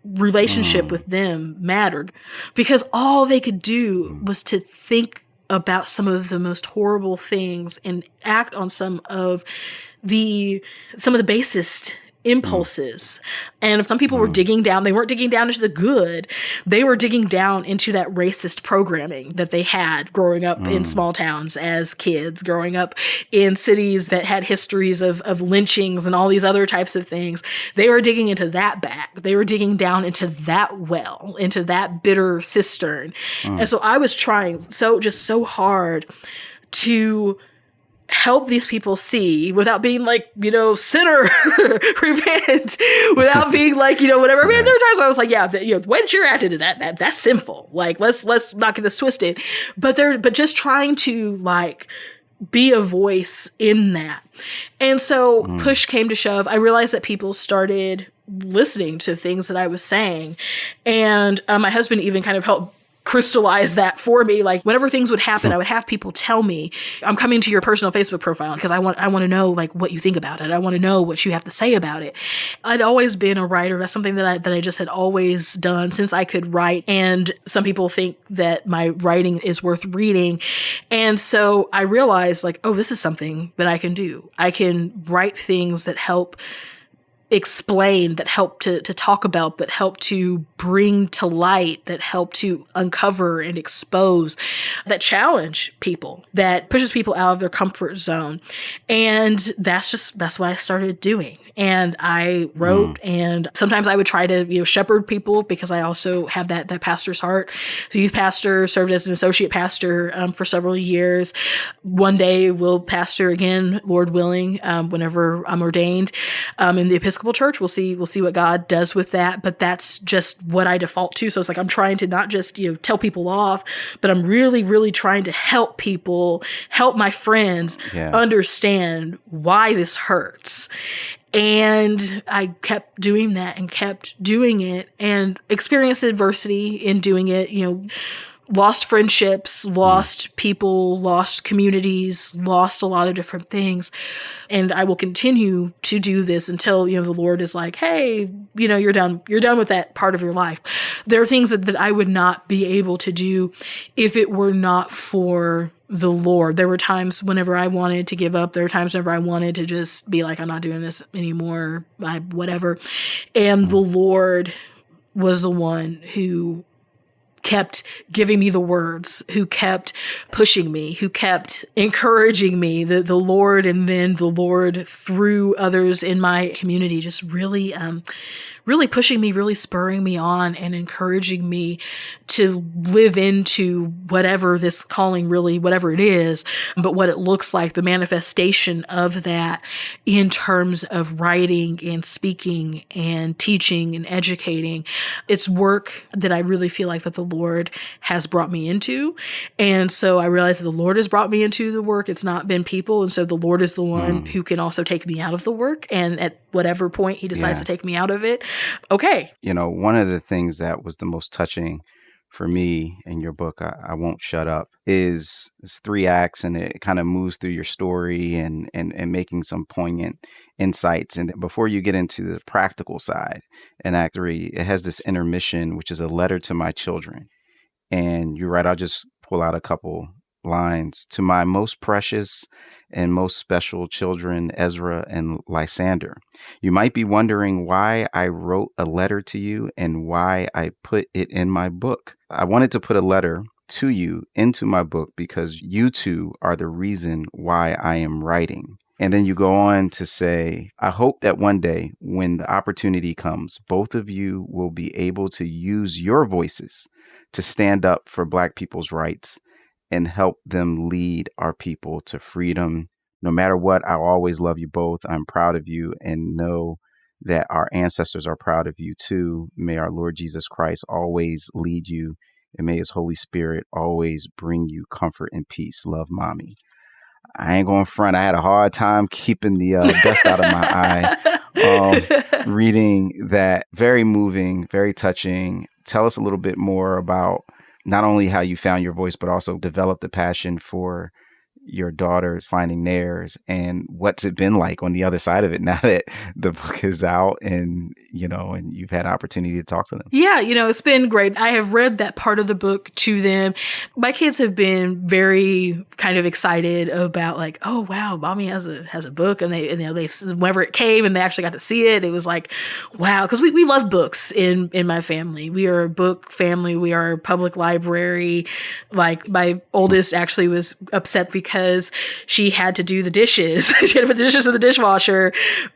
relationship with them mattered, because all they could do was to think about some of the most horrible things and act on some of the basest impulses. And if some people were digging down, they weren't digging down into the good. They were digging down into that racist programming that they had growing up in small towns as kids, growing up in cities that had histories of lynchings and all these other types of things. They were digging into that bag. They were digging down into that well, into that bitter cistern. And so I was trying so hard to help these people see, without being like, sinner, repent, without being like, whatever. I mean, there are times where I was like, yeah, the way that you're acting to that's sinful. Like, let's not get this twisted. But just trying to like be a voice in that. And so push came to shove. I realized that people started listening to things that I was saying. And my husband even kind of helped crystallize that for me. Like, whenever things would happen, I would have people tell me, I'm coming to your personal Facebook profile because I want to know like what you think about it. I want to know what you have to say about it. I'd always been a writer. That's something that I just had always done since I could write. And some people think that my writing is worth reading. And so I realized like, oh, this is something that I can do. I can write things that help explain, that help to talk about, that help to bring to light, that help to uncover and expose, that challenge people, that pushes people out of their comfort zone. And that's what I started doing. And I wrote, and sometimes I would try to, shepherd people, because I also have that pastor's heart. So youth pastor, served as an associate pastor for several years. One day we'll pastor again, Lord willing, whenever I'm ordained in the Episcopal Church. We'll see what God does with that. But that's just what I default to. So it's like I'm trying to not just tell people off, but I'm really, really trying to help people, help my friends understand why this hurts. And I kept doing that and kept doing it, and experienced adversity in doing it, lost friendships, lost people, lost communities, lost a lot of different things. And I will continue to do this until, the Lord is like, hey, you're done with that part of your life. There are things that I would not be able to do if it were not for the Lord. There were times whenever I wanted to give up. There were times whenever I wanted to just be like, I'm not doing this anymore, whatever. And the Lord was the one who kept giving me the words, who kept pushing me, who kept encouraging me, the Lord, and then the Lord through others in my community, just really pushing me, really spurring me on and encouraging me to live into whatever this calling really, whatever it is, but what it looks like, the manifestation of that in terms of writing and speaking and teaching and educating. It's work that I really feel like that the Lord has brought me into. And so I realized that the Lord has brought me into the work. It's not been people. And so the Lord is the one who can also take me out of the work. And at whatever point he decides to take me out of it, okay. One of the things that was the most touching for me in your book, I Won't Shut Up, is 3 acts, and it kind of moves through your story and making some poignant insights. And before you get into the practical side, in Act 3, it has this intermission, which is a letter to my children. And you're right, I'll just pull out a couple lines. To my most precious and most special children, Ezra and Lysander, you might be wondering why I wrote a letter to you and why I put it in my book. I wanted to put a letter to you into my book because you two are the reason why I am writing. And then you go on to say, I hope that one day when the opportunity comes, both of you will be able to use your voices to stand up for Black people's rights and help them lead our people to freedom. No matter what, I'll always love you both. I'm proud of you and know that our ancestors are proud of you too. May our Lord Jesus Christ always lead you, and may his Holy Spirit always bring you comfort and peace. Love, Mommy. I ain't going front. I had a hard time keeping the dust out of my eye reading that. Very moving, very touching. Tell us a little bit more about not only how you found your voice, but also developed a passion for your daughters finding theirs, and what's it been like on the other side of it now that the book is out and, and you've had opportunity to talk to them? Yeah, it's been great. I have read that part of the book to them. My kids have been very kind of excited about like, oh wow, mommy has a book, and they whenever it came and they actually got to see it, it was like, wow, because we love books in my family. We are a book family. We are a public library. Like my oldest actually was upset because she had to do the dishes. She had to put the dishes in the dishwasher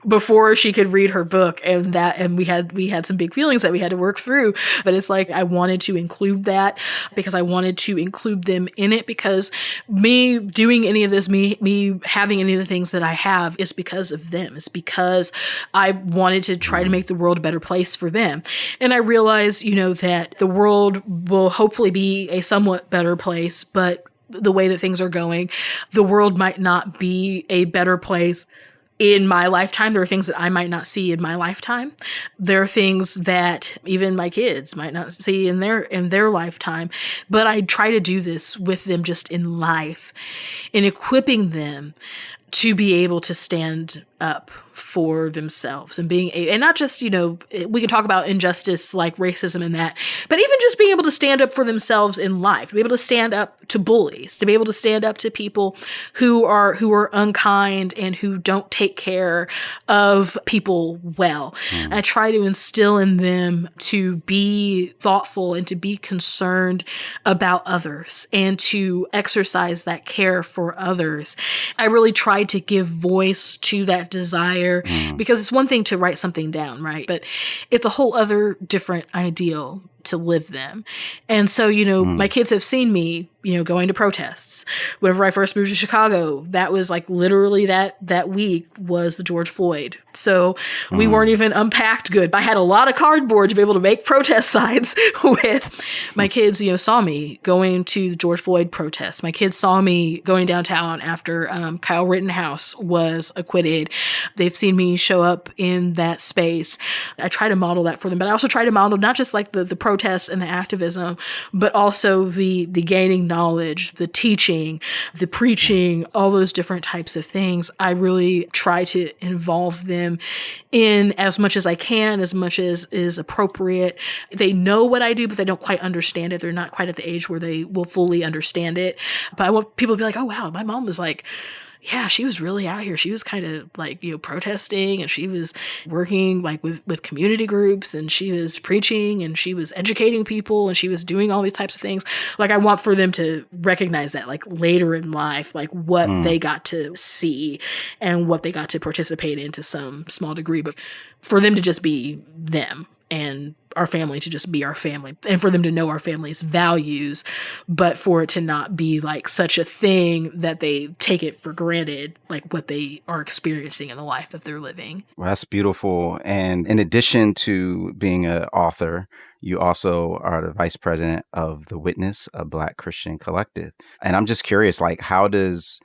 before she could read her book, and we had some big feelings that we had to work through. But it's like I wanted to include that because I wanted to include them in it, because me doing any of this, me having any of the things that I have is because of them. It's because I wanted to try to make the world a better place for them. And I realized, that the world will hopefully be a somewhat better place, but the way that things are going, the world might not be a better place in my lifetime. There are things that I might not see in my lifetime. There are things that even my kids might not see in their lifetime. But I try to do this with them just in life, in equipping them to be able to stand up for themselves and and not just, we can talk about injustice like racism and that, but even just being able to stand up for themselves in life, to be able to stand up to bullies, to be able to stand up to people who are unkind and who don't take care of people well. I try to instill in them to be thoughtful and to be concerned about others and to exercise that care for others. I really try to give voice to that desire, because it's one thing to write something down, right? But it's a whole other different ideal to live them. And so, my kids have seen me, going to protests. Whenever I first moved to Chicago, that was like literally that week was the George Floyd. So we weren't even unpacked good. I had a lot of cardboard to be able to make protest signs with. My kids, saw me going to the George Floyd protest. My kids saw me going downtown after Kyle Rittenhouse was acquitted. They've seen me show up in that space. I try to model that for them, but I also try to model not just like the protests and the activism, but also the gaining knowledge, the teaching, the preaching, all those different types of things. I really try to involve them in as much as I can, as much as is appropriate. They know what I do, but they don't quite understand it. They're not quite at the age where they will fully understand it. But I want people to be like, oh, wow, my mom was like, yeah, she was really out here. She was kind of like, protesting, and she was working like with community groups, and she was preaching, and she was educating people, and she was doing all these types of things. Like, I want for them to recognize that like later in life, like what they got to see and what they got to participate in to some small degree, but for them to just be them and our family to just be our family, and for them to know our family's values, but for it to not be like such a thing that they take it for granted, like what they are experiencing in the life that they're living. Well, that's beautiful. And in addition to being an author, you also are the vice president of The Witness, a Black Christian collective. And I'm just curious, like, how does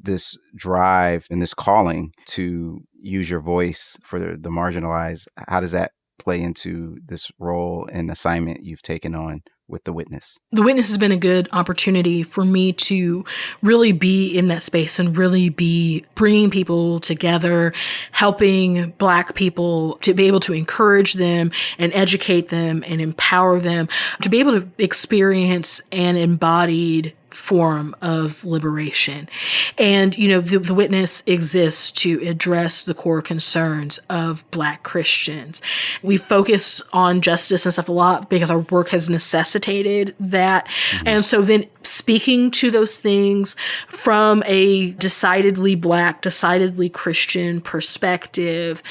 this drive and this calling to use your voice for the marginalized, how does that play into this role and assignment you've taken on with The Witness? The Witness has been a good opportunity for me to really be in that space and really be bringing people together, helping Black people to be able to encourage them and educate them and empower them to be able to experience an embodied form of liberation. And, the Witness exists to address the core concerns of Black Christians. We focus on justice and stuff a lot because our work has necessitated that. And so then speaking to those things from a decidedly Black, decidedly Christian perspective.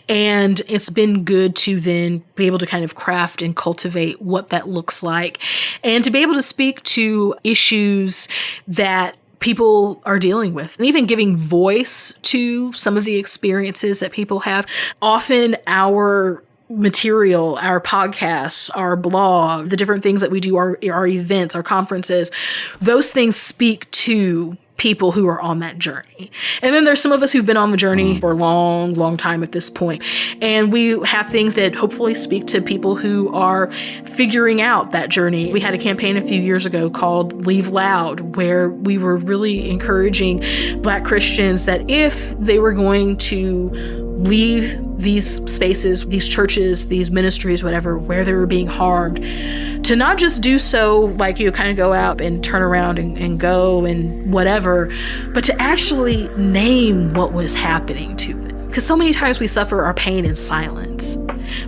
And it's been good to then be able to kind of craft and cultivate what that looks like, and to be able to speak to issues that people are dealing with, and even giving voice to some of the experiences that people have. Often our material, our podcasts, our blog, the different things that we do, our events, our conferences, those things speak to people who are on that journey. And then there's some of us who've been on the journey for a long, long time at this point. And we have things that hopefully speak to people who are figuring out that journey. We had a campaign a few years ago called Leave Loud, where we were really encouraging Black Christians that if they were going to leave these spaces, these churches, these ministries, whatever, where they were being harmed, to not just do so like you kind of go out and turn around and go and whatever, but to actually name what was happening to them. Because so many times we suffer our pain in silence.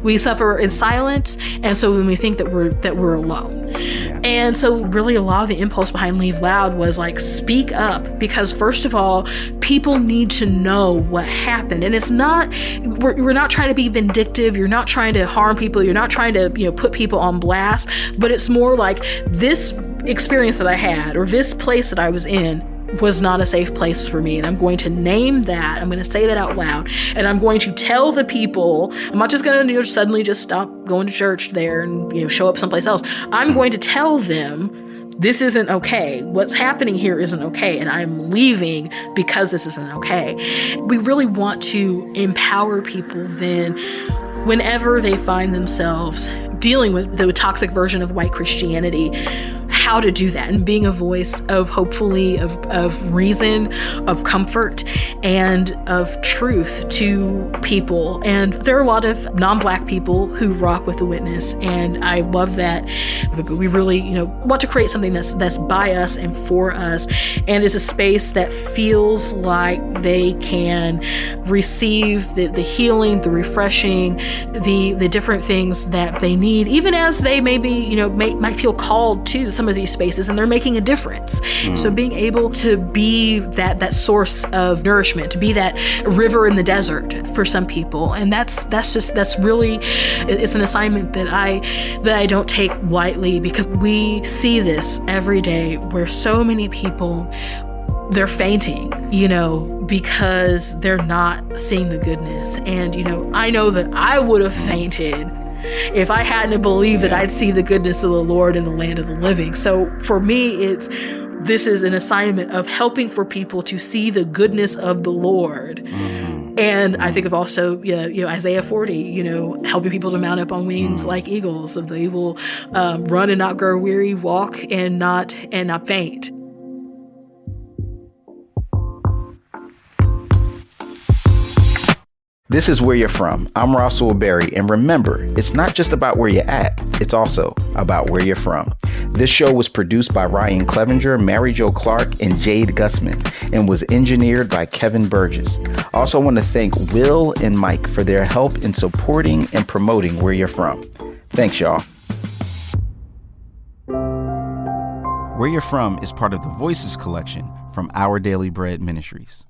We suffer in silence, and so when we think that we're alone. Yeah. And so really a lot of the impulse behind Leave Loud was like, speak up, because first of all, people need to know what happened. And it's not, we're not trying to be vindictive, you're not trying to harm people, you're not trying to, put people on blast, but it's more like this experience that I had, or this place that I was in, was not a safe place for me. And I'm going to name that. I'm going to say that out loud. And I'm going to tell the people, I'm not just going to suddenly just stop going to church there and show up someplace else. I'm going to tell them, this isn't okay. What's happening here isn't okay. And I'm leaving because this isn't okay. We really want to empower people then whenever they find themselves dealing with the toxic version of white Christianity, how to do that, and being a voice of hopefully of reason, of comfort, and of truth to people. And there are a lot of non-Black people who rock with the witness, and I love that. But we really, want to create something that's by us and for us, and is a space that feels like they can receive the healing, the refreshing, the different things that they need, even as they maybe, might feel called to some of these spaces and they're making a difference. So being able to be that source of nourishment, to be that river in the desert for some people. And that's really, it's an assignment that I don't take lightly, because we see this every day where so many people, they're fainting, because they're not seeing the goodness. And, I know that I would have fainted if I hadn't believed that I'd see the goodness of the Lord in the land of the living. So for me, this is an assignment of helping for people to see the goodness of the Lord. And I think of also, Isaiah 40, helping people to mount up on wings like eagles, so they will run and not grow weary, walk and not faint. This is Where You're From. I'm Russell Berry, and remember, it's not just about where you're at, it's also about where you're from. This show was produced by Ryan Clevenger, Mary Jo Clark, and Jade Gussman, and was engineered by Kevin Burgess. I also want to thank Will and Mike for their help in supporting and promoting Where You're From. Thanks, y'all. Where You're From is part of the Voices collection from Our Daily Bread Ministries.